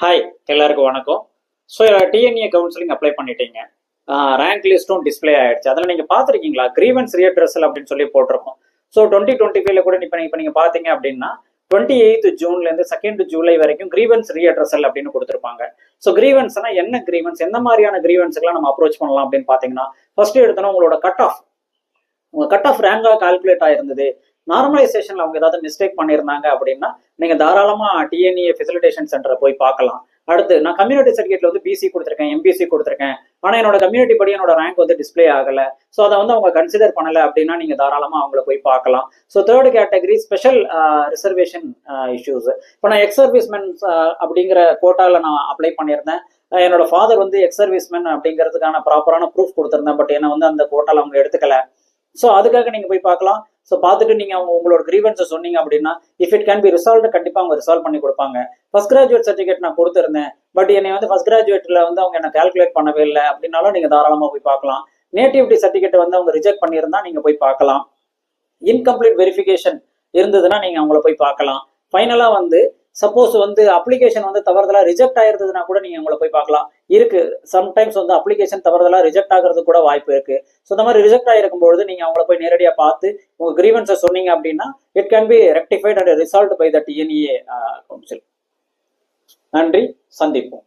Hi, எல்லாருக்கும் வணக்கம். So DNA counselling apply பண்ணிட்டீங்க. ரேங்க் லிஸ்ட்டும் டிஸ்பிளே ஆயிடுச்சு. அதில் நீங்கள் பார்த்துருக்கீங்களா கிரீவன்ஸ் ரீஅட்ரஸல் அப்படின்னு சொல்லி போட்டிருக்கோம். ஸோ 2025 கூட இப்போ நீங்கள் பார்த்தீங்க அப்படின்னா 28 ஜூன்லேருந்து 2 ஜூலை வரைக்கும் கிரீவன்ஸ் ரீஅட்ரஸல் அப்படின்னு கொடுத்துருப்பாங்க. ஸோ கிரீவன்ஸ்னா என்ன கிரீவன்ஸ், எந்த மாதிரியான கிரீவன்ஸுக்கெல்லாம் நம்ம அப்ரோச் பண்ணலாம் அப்படின்னு பார்த்தீங்கன்னா, ஃபர்ஸ்ட் எடுத்தோன்னா உங்களோட உங்க கட் ஆஃப் ரேங்காக கால்குலேட் ஆயிருந்தது. நார்மலைசேஷன்ல அவங்க ஏதாவது மிஸ்டேக் பண்ணியிருந்தாங்க அப்படின்னா நீங்க தாராளமா டிஎன்ஏ ஃபெசிலிட்டேஷன் சென்டரை போய் பார்க்கலாம். அடுத்து நான் கம்யூனிட்டி சர்டிஃபிகேட்ல வந்து பிசி கொடுத்துருக்கேன், எம்பிசி கொடுத்துருக்கேன், ஆனா என்னோட கம்யூனிட்டி படி என்னோட ரேங்க் வந்து டிஸ்பிளே ஆகல. ஸோ அதை வந்து அவங்க கன்சிடர் பண்ணல அப்படின்னா நீங்க தாராளமா அவங்கள போய் பார்க்கலாம். So third category special reservation issues. இப்போ நான் எக்ஸ் சர்வீஸ்மென் அப்படிங்கிற கோட்டாவில் நான் அப்ளை பண்ணியிருந்தேன். என்னோட ஃபாதர் வந்து எக்ஸ் சர்வீஸ்மென் அப்படிங்கிறதுக்கான ப்ராப்பரான ப்ரூஃப் கொடுத்துருந்தேன். பட் என்ன வந்து அந்த கோட்டாவில் அவங்க எடுத்துக்கல. ஸோ அதுக்காக நீங்க போய் பார்க்கலாம். ஸோ பார்த்துட்டு நீங்க உங்களோட கிரீவன்ஸை சொன்னீங்க அப்படின்னா if it can be resolve கண்டிப்பா அவங்க ரிசால்வ் பண்ணி கொடுப்பாங்க. ஃபர்ஸ்ட் கிராஜுவேட் சர்டிஃபிகேட் நான் கொடுத்துருந்தேன், பட் என்னை வந்து ஃபர்ஸ்ட் கிராஜுவேட்ல வந்து அவங்க என்ன கால்குலேட் பண்ணவே இல்லை அப்படின்னாலும் நீங்க தாராளமா போய் பார்க்கலாம். நேட்டிவிட்டி சர்டிஃபிகேட் வந்து அவங்க ரிஜெக்ட் பண்ணியிருந்தா நீங்க போய் பார்க்கலாம். இன்கம்ப்ளீட் வெரிஃபிகேஷன் இருந்ததுன்னா நீங்க அவங்கள போய் பார்க்கலாம். ஃபைனலா வந்து சப்போஸ் வந்து அப்ளிகேஷன் வந்து தவறுதலா ரிஜெக்ட் ஆயிருந்ததுன்னா கூட நீங்க உங்களை போய் பார்க்கலாம். இருக்கு, சம்டைம்ஸ் வந்து அப்ளிகேஷன் தவறுதலா ரிஜெக்ட் ஆகிறது கூட வாய்ப்பு இருக்கு. ஸோ இந்த மாதிரி ரிஜெக்ட் ஆகிருக்கும் பொழுது நீங்க அவங்கள போய் நேரடியா பார்த்து உங்க கிரீவன்ஸை சொன்னீங்க அப்படின்னா it can be rectified and resolved by the DNA council. நன்றி, சந்திப்போம்.